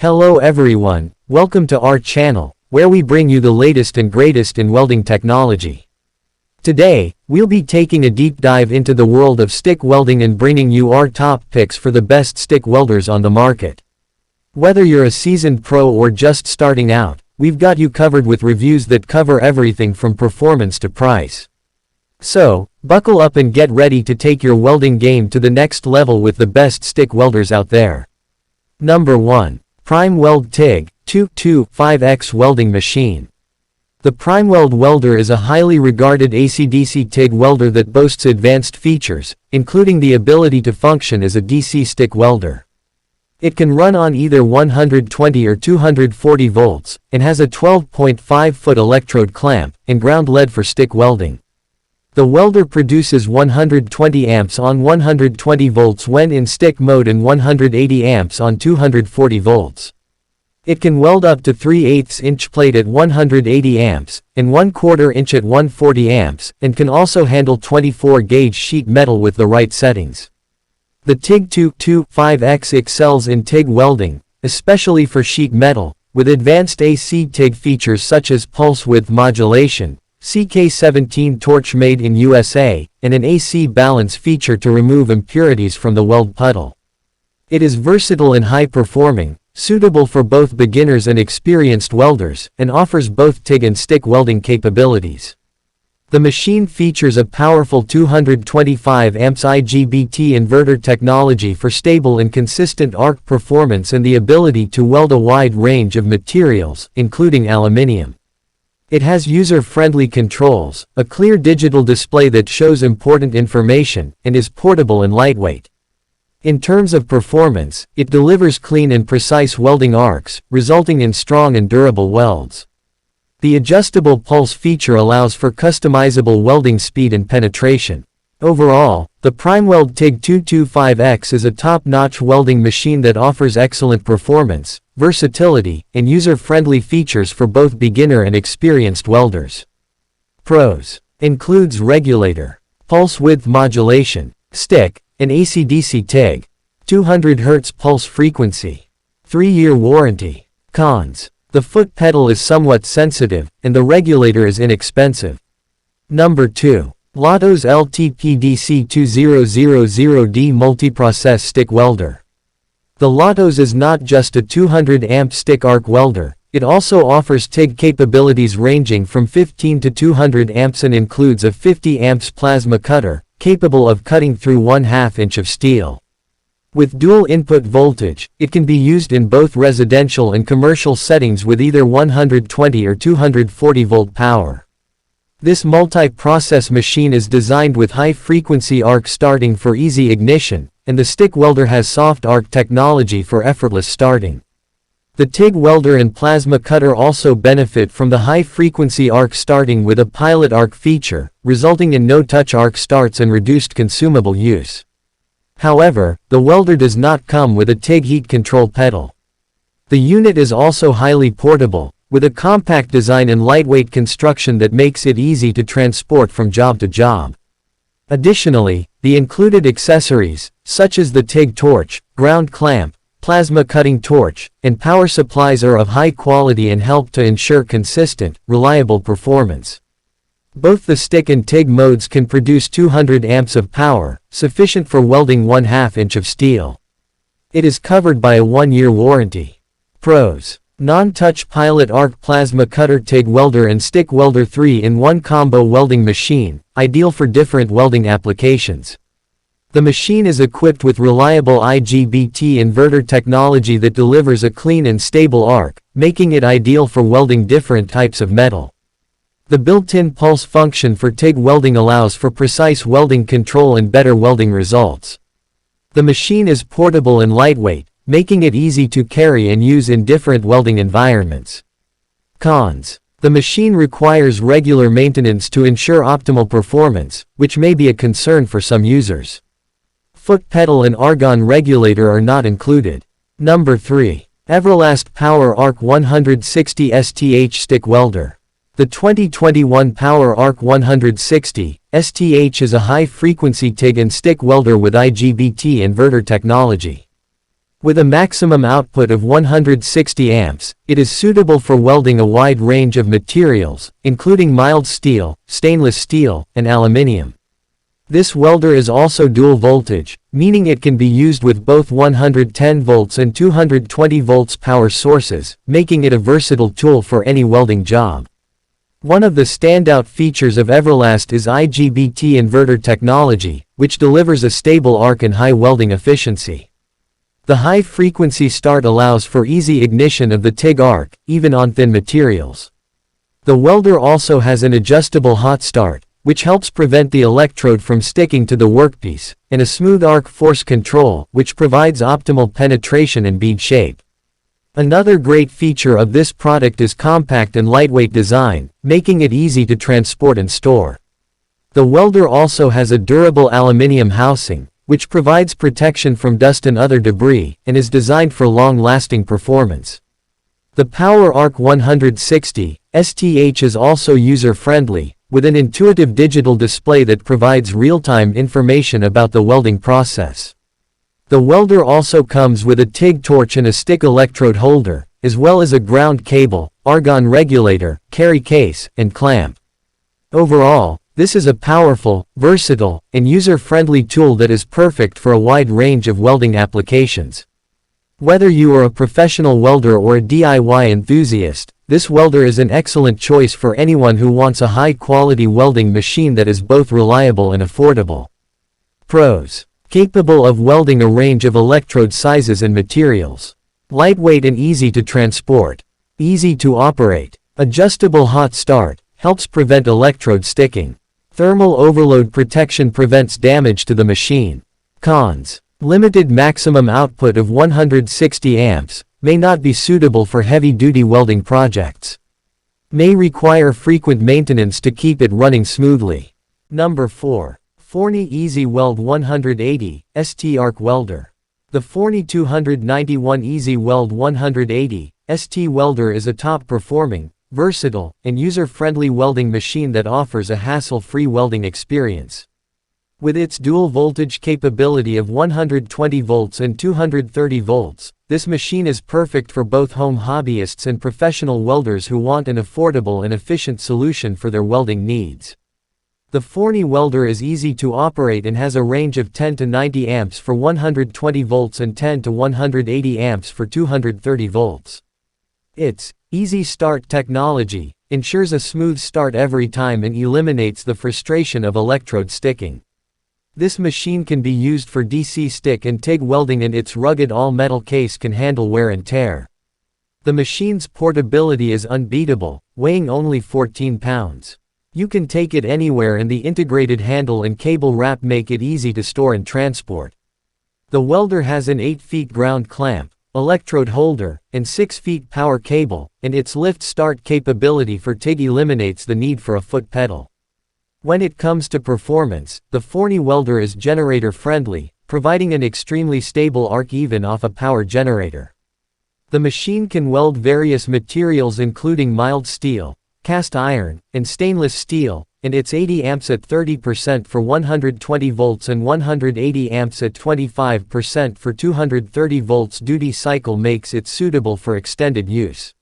Hello everyone, welcome to our channel, where we bring you the latest and greatest in welding technology. Today, we'll be taking a deep dive into the world of stick welding and bringing you our top picks for the best stick welders on the market. Whether you're a seasoned pro or just starting out, we've got you covered with reviews that cover everything from performance to price. So, buckle up and get ready to take your welding game to the next level with the best stick welders out there. Number 1. PrimeWeld TIG225X Welding Machine. The PrimeWeld welder is a highly regarded AC/DC TIG welder that boasts advanced features, including the ability to function as a DC stick welder. It can run on either 120 or 240 volts, and has a 12.5-foot electrode clamp, and ground lead for stick welding. The welder produces 120 amps on 120 volts when in stick mode and 180 amps on 240 volts. It can weld up to 3/8 inch plate at 180 amps, and 1/4 inch at 140 amps, and can also handle 24 gauge sheet metal with the right settings. The TIG225X excels in TIG welding, especially for sheet metal, with advanced AC TIG features such as pulse width modulation, CK17 torch made in USA, and an AC balance feature to remove impurities from the weld puddle. It is versatile and high-performing, suitable for both beginners and experienced welders, and offers both TIG and stick welding capabilities. The machine features a powerful 225 amps IGBT inverter technology for stable and consistent arc performance and the ability to weld a wide range of materials, including aluminum. It has user-friendly controls, a clear digital display that shows important information, and is portable and lightweight. In terms of performance, it delivers clean and precise welding arcs, resulting in strong and durable welds. The adjustable pulse feature allows for customizable welding speed and penetration. Overall, the PrimeWeld TIG225X is a top-notch welding machine that offers excellent performance, versatility, and user-friendly features for both beginner and experienced welders. Pros. Includes regulator, pulse width modulation, stick, and AC/DC TIG, 200 Hz pulse frequency, 3-year warranty. Cons. The foot pedal is somewhat sensitive, and the regulator is inexpensive. Number 2. Lotos LTPDC2000D Multiprocess Stick Welder. The Lotos is not just a 200 amp stick arc welder, it also offers TIG capabilities ranging from 15 to 200 amps and includes a 50 amps plasma cutter, capable of cutting through 1/2 inch of steel. With dual input voltage, it can be used in both residential and commercial settings with either 120 or 240 volt power. This multi-process machine is designed with high-frequency arc starting for easy ignition, and the stick welder has soft arc technology for effortless starting. The TIG welder and plasma cutter also benefit from the high-frequency arc starting with a pilot arc feature, resulting in no-touch arc starts and reduced consumable use. However, the welder does not come with a TIG heat control pedal. The unit is also highly portable, with a compact design and lightweight construction that makes it easy to transport from job to job. Additionally, the included accessories, such as the TIG torch, ground clamp, plasma cutting torch, and power supplies are of high quality and help to ensure consistent, reliable performance. Both the stick and TIG modes can produce 200 amps of power, sufficient for welding 1/2 inch of steel. It is covered by a 1-year warranty. Pros. Non-touch pilot arc plasma cutter TIG welder and stick welder 3-in-1 combo welding machine, ideal for different welding applications. The machine is equipped with reliable IGBT inverter technology that delivers a clean and stable arc, making it ideal for welding different types of metal. The built-in pulse function for TIG welding allows for precise welding control and better welding results. The machine is portable and lightweight, making it easy to carry and use in different welding environments. Cons. The machine requires regular maintenance to ensure optimal performance, which may be a concern for some users. Foot pedal and argon regulator are not included. Number 3. Everlast Power Arc 160 STH Stick Welder. The 2021 Power Arc 160 STH is a high-frequency TIG and stick welder with IGBT inverter technology. With a maximum output of 160 amps, it is suitable for welding a wide range of materials, including mild steel, stainless steel, and aluminium. This welder is also dual voltage, meaning it can be used with both 110 volts and 220 volts power sources, making it a versatile tool for any welding job. One of the standout features of Everlast is IGBT inverter technology, which delivers a stable arc and high welding efficiency. The high-frequency start allows for easy ignition of the TIG arc, even on thin materials. The welder also has an adjustable hot start, which helps prevent the electrode from sticking to the workpiece, and a smooth arc force control, which provides optimal penetration and bead shape. Another great feature of this product is compact and lightweight design, making it easy to transport and store. The welder also has a durable aluminum housing, which provides protection from dust and other debris, and is designed for long-lasting performance. The Power Arc 160 STH is also user-friendly, with an intuitive digital display that provides real-time information about the welding process. The welder also comes with a TIG torch and a stick electrode holder, as well as a ground cable, argon regulator, carry case, and clamp. Overall, this is a powerful, versatile, and user-friendly tool that is perfect for a wide range of welding applications. Whether you are a professional welder or a DIY enthusiast, this welder is an excellent choice for anyone who wants a high-quality welding machine that is both reliable and affordable. Pros: capable of welding a range of electrode sizes and materials. Lightweight and easy to transport. Easy to operate. Adjustable hot start, helps prevent electrode sticking. Thermal overload protection prevents damage to the machine. Cons: limited maximum output of 160 amps, may not be suitable for heavy-duty welding projects. May require frequent maintenance to keep it running smoothly. Number 4. Forney Easy Weld 180 ST Arc Welder. The Forney 291 Easy Weld 180 ST Welder is a top-performing, versatile, and user-friendly welding machine that offers a hassle-free welding experience. With its dual voltage capability of 120 volts and 230 volts, this machine is perfect for both home hobbyists and professional welders who want an affordable and efficient solution for their welding needs. The Forney welder is easy to operate and has a range of 10 to 90 amps for 120 volts and 10 to 180 amps for 230 volts. Its easy start technology ensures a smooth start every time and eliminates the frustration of electrode sticking. This machine can be used for DC stick and TIG welding, and its rugged all-metal case can handle wear and tear. The machine's portability is unbeatable, weighing only 14 pounds. You can take it anywhere, and the integrated handle and cable wrap make it easy to store and transport. The welder has an 8 feet ground clamp, electrode holder, and 6 feet power cable, and its lift-start capability for TIG eliminates the need for a foot pedal. When it comes to performance, the Forney welder is generator-friendly, providing an extremely stable arc even off a power generator. The machine can weld various materials including mild steel, cast iron, and stainless steel, and its 80 amps at 30% for 120 volts and 180 amps at 25% for 230 volts duty cycle makes it suitable for extended use.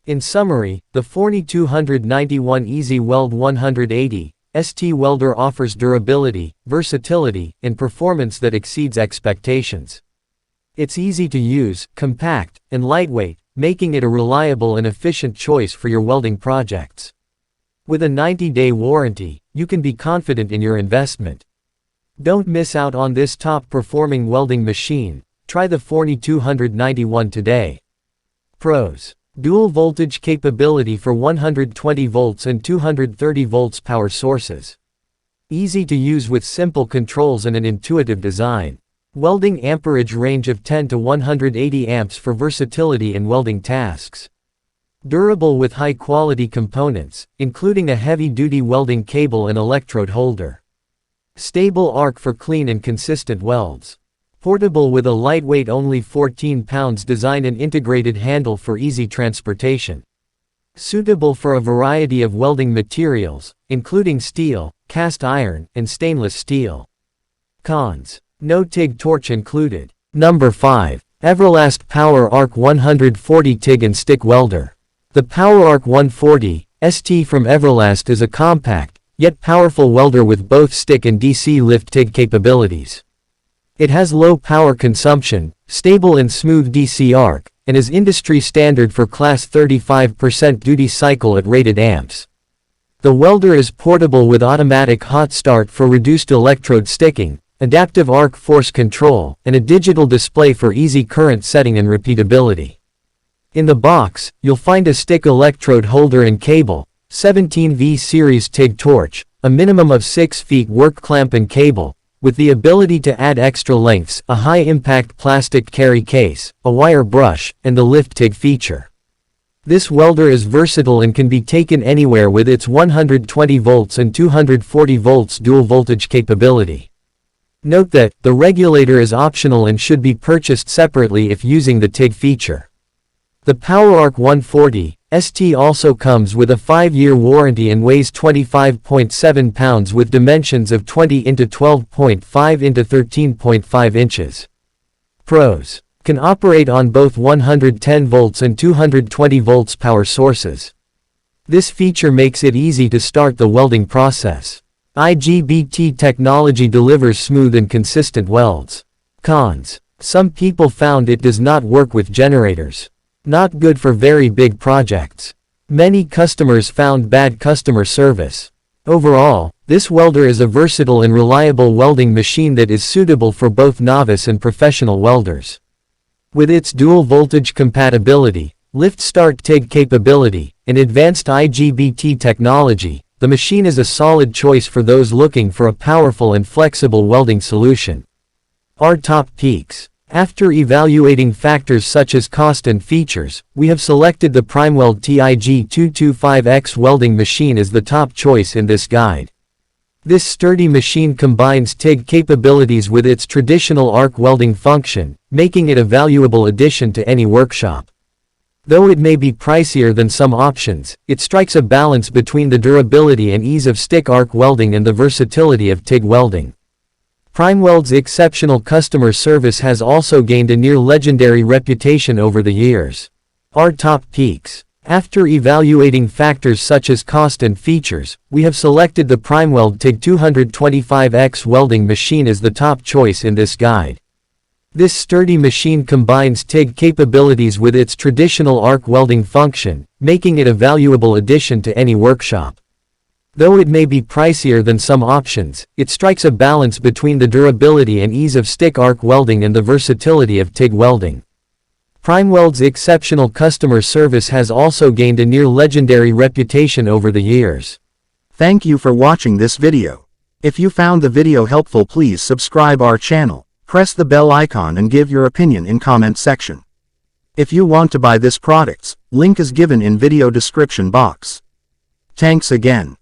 In summary, the Forney 291 Easy Weld 180 ST welder offers durability, versatility, and performance that exceeds expectations. It's easy to use, compact, and lightweight, making it a reliable and efficient choice for your welding projects. With a 90-day warranty, you can be confident in your investment. Don't miss out on this top-performing welding machine. Try the Forney 291 today. Pros: dual voltage capability for 120 volts and 230 volts power sources. Easy to use with simple controls and an intuitive design. Welding amperage range of 10 to 180 amps for versatility in welding tasks. Durable with high-quality components, including a heavy-duty welding cable and electrode holder. Stable arc for clean and consistent welds. Portable with a lightweight only 14 pounds design and integrated handle for easy transportation. Suitable for a variety of welding materials, including steel, cast iron, and stainless steel. Cons: no TIG torch included. Number 5. Everlast Power Arc 140 TIG and Stick Welder. The Power Arc 140 ST from Everlast is a compact, yet powerful welder with both stick and DC lift TIG capabilities. It has low power consumption, stable and smooth DC arc, and is industry standard for class 35% duty cycle at rated amps. The welder is portable with automatic hot start for reduced electrode sticking, adaptive arc force control, and a digital display for easy current setting and repeatability. In the box, you'll find a stick electrode holder and cable, 17V series TIG torch, a minimum of 6 feet work clamp and cable, with the ability to add extra lengths, a high-impact plastic carry case, a wire brush, and the lift TIG feature. This welder is versatile and can be taken anywhere with its 120 volts and 240 volts dual voltage capability. Note that, the regulator is optional and should be purchased separately if using the TIG feature. The PowerArc 140 ST also comes with a 5-year warranty and weighs 25.7 pounds with dimensions of 20 x 12.5 x 13.5 inches. Pros: can operate on both 110 volts and 220 volts power sources. This feature makes it easy to start the welding process. IGBT technology delivers smooth and consistent welds. Cons: some people found it does not work with generators. Not good for very big projects. Many customers found bad customer service. Overall, this welder is a versatile and reliable welding machine that is suitable for both novice and professional welders. With its dual voltage compatibility, lift start TIG capability, and advanced IGBT technology, the machine is a solid choice for those looking for a powerful and flexible welding solution. Our top picks. After evaluating factors such as cost and features, we have selected the PrimeWeld TIG225X Welding Machine as the top choice in this guide. This sturdy machine combines TIG capabilities with its traditional arc welding function, making it a valuable addition to any workshop. Though it may be pricier than some options, it strikes a balance between the durability and ease of stick arc welding and the versatility of TIG welding. PrimeWeld's exceptional customer service has also gained a near-legendary reputation over the years. Our top picks. After evaluating factors such as cost and features, we have selected the PrimeWeld TIG225X Welding Machine as the top choice in this guide. This sturdy machine combines TIG capabilities with its traditional arc welding function, making it a valuable addition to any workshop. Though it may be pricier than some options, it strikes a balance between the durability and ease of stick arc welding and the versatility of TIG welding. PrimeWeld's exceptional customer service has also gained a near-legendary reputation over the years. Thank you for watching this video. If you found the video helpful, please subscribe our channel, press the bell icon and give your opinion in comment section. If you want to buy this products, link is given in video description box. Thanks again.